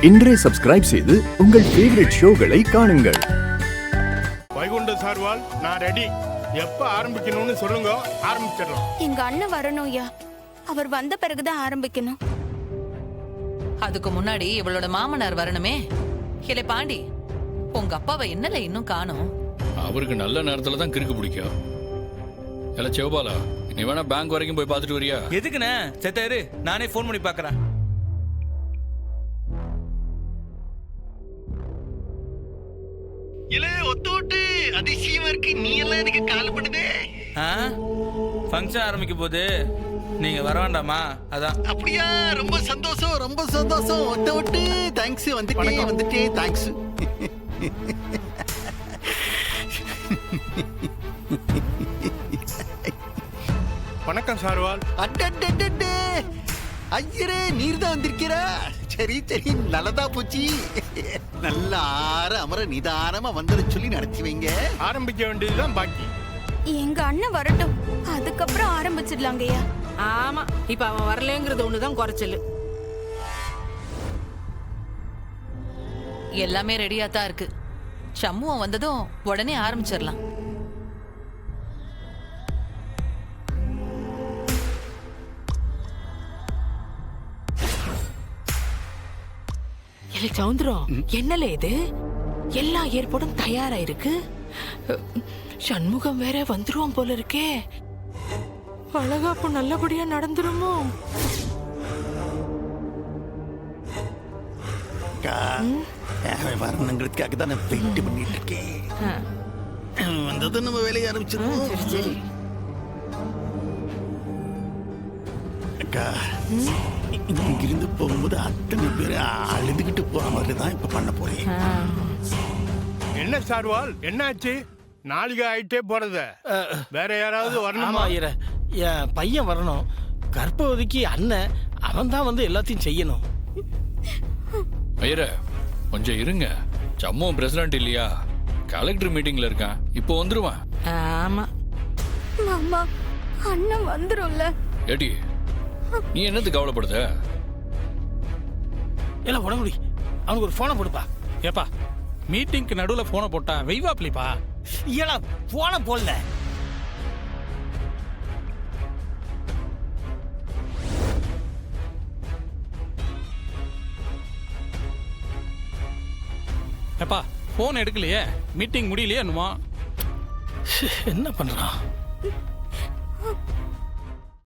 இன்றே சப்ஸ்கிரைப் செய்து உங்கள் ஃபேவரட் ஷோகளை காணுங்கள். வைகுண்ட சார்வால் நான் ரெடி. எப்ப ஆரம்பிக்கணும்னு சொல்லுங்க, ஆரம்பிச்சிடலாம். எங்க அண்ணன் வரணும் ஐயா. அவர் வந்த பிறகுதான் ஆரம்பிக்கணும். அதுக்கு முன்னாடி இவளோட மாமனார் வரணுமே. இல்லை பாண்டி, உங்க அப்பாவை என்னல இன்னும் காணோம்? அவருக்கு நல்ல நேரத்துல தான் கிறுக்கு பிடிக்கும். இல்ல சிவபாலா, நீ வேணா பேங்க் வரைக்கும் போய் பார்த்துட்டு வரியா? எதுக்குண்ணே? செத்தாரு, நானே ஃபோன் பண்ணி பார்க்கறேன். இலே ஒத்தோட்டு அதிசயமா இருக்கு. நீ எல்லாம் எனக்கு கால் பண்ணுதே. ஃபங்க்ஷன் ஆரம்பிக்க போது நீங்க வர வேண்டாமா? அதான். அப்படியா? ரொம்ப சந்தோஷம், ரொம்ப சந்தோஷம். ஒத்தோட்டு தேங்க்ஸ். வந்துட்டே தேங்க்ஸ். வணக்கம் சார்வால். அடடடடே, ஐயரே நீர் தான் வந்திருக்கிறா. சரி சரி, நல்லதா போச்சு. நல்ல ஆற அமர நிதானமா வந்துட சொல்லி நடத்தி வைங்க. ஆரம்பிக்க வேண்டியதுதான் பாக்கி. எங்க அண்ணன் வரட்டும், அதுக்கப்புறம் ஆரம்பிச்சிடலாங்க ஐயா. ஆமா, இப்ப அவன் வரலங்கிறது ஒண்ணுதான் குறைச்சல். எல்லாமே ரெடியா தான் இருக்கு. சம்முவம் வந்ததும் உடனே ஆரம்பிச்சிடலாம். இல்லை சவுந்தரம், என்னல இது? எல்லா ஏற்பாடும் தயாரா இருக்கு. சண்முகம் வேற வந்துருவோம் போல இருக்கே. அழகாப்பு நல்லபடியா நடந்துருமோ? வரணுங்கிறதுக்காக தான் நான் வெயிட் பண்ணிட்டு இருக்கேன். வந்தது நம்ம வேலையை ஆரம்பிச்சிருவோம். சரி. அக்கா, இங்கிருந்து போகும்போது அத்தனை பேர் அழுதுகிட்டு போற மாதிரி தான் இப்ப பண்ண போறேன். என்ன சார்வால், என்னாச்சு? நாளைக்கு ஆயிட்டே போறத. வேற யாராவது வரணுமா? என் பையன் வரணும். கர்ப்பவதிக்கு அண்ணன், அவன் தான் வந்து எல்லாத்தையும் செய்யணும். ஐயர கொஞ்சம் இருங்க. சம்முவம் பிரசிடண்ட் இல்லையா, கலெக்டர் மீட்டிங்ல இருக்கான். இப்போ வந்துருவான். ஆமா மாமா, அண்ணன் வந்துரும்ல. ஏடி, நீ என்னது கவலைப்படுத? எல்லாம் உடம்புடி, அவனுக்கு ஒரு போனை போடுப்பா. ஏப்பா, மீட்டிங்க்கு நடுவுல போனை போட்டா வெய்வாப்லிப்பா. ஏடா போனை போடல. ஏப்பா, போன் எடுக்கலையே, மீட்டிங் முடியலையே என்னமோ. என்ன பண்றான்?